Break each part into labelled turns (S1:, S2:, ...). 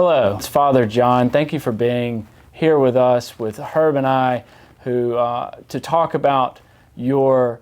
S1: Hello, it's Father John. Thank you for being here with us, with Herb and I, to talk about your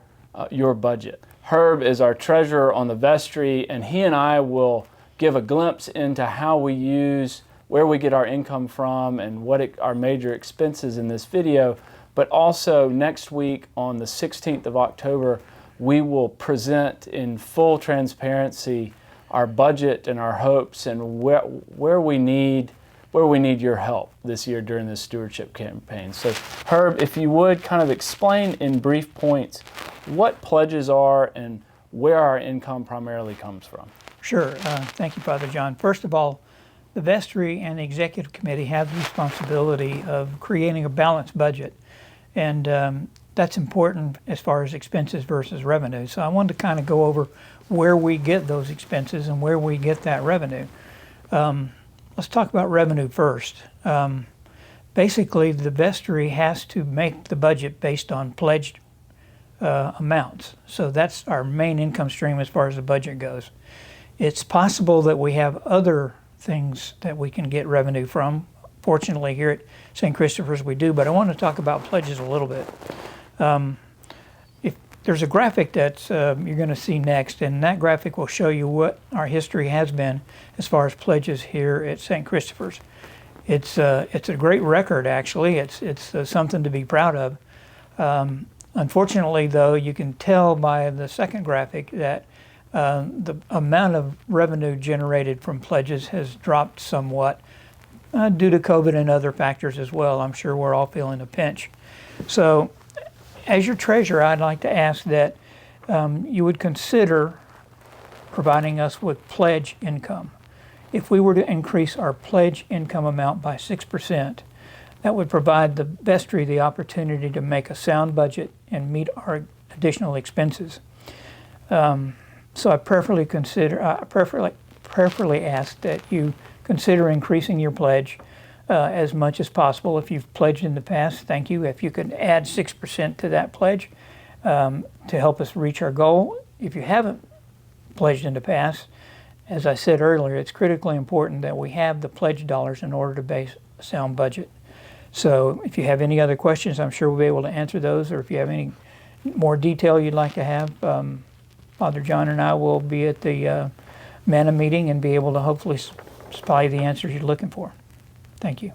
S1: budget. Herb is our treasurer on the vestry, and he and I will give a glimpse into how we use, where we get our income from, and what our major expenses in this video. But also next week on the 16th of October, we will present in full transparency our budget and our hopes and where we need your help this year during this stewardship campaign. So Herb, if you would kind of explain in brief points what pledges are and where our income primarily comes from.
S2: Sure. Thank you, Father John. First of all, the vestry and the executive committee have the responsibility of creating a balanced budget, and that's important as far as expenses versus revenue. So I wanted to kind of go over where we get those expenses and where we get that revenue. Let's talk about revenue first. Basically, the vestry has to make the budget based on pledged amounts. So that's our main income stream as far as the budget goes. It's possible that we have other things that we can get revenue from. Fortunately, here at St. Christopher's we do, but I want to talk about pledges a little bit. If there's a graphic that you're going to see next, and that graphic will show you what our history has been as far as pledges here at St. Christopher's. It's a great record, actually. It's something to be proud of. Unfortunately, though, you can tell by the second graphic that the amount of revenue generated from pledges has dropped somewhat due to COVID and other factors as well. I'm sure we're all feeling a pinch. So as your treasurer, I'd like to ask that you would consider providing us with pledge income. If we were to increase our pledge income amount by 6%, that would provide the vestry the opportunity to make a sound budget and meet our additional expenses. So I prayerfully ask that you consider increasing your pledge as much as possible. If you've pledged in the past, thank you. If you could add 6% to that pledge to help us reach our goal. If you haven't pledged in the past, as I said earlier, it's critically important that we have the pledge dollars in order to base a sound budget. So if you have any other questions, I'm sure we'll be able to answer those, or if you have any more detail you'd like to have, Father John and I will be at the Manna meeting and be able to hopefully supply the answers you're looking for. Thank you.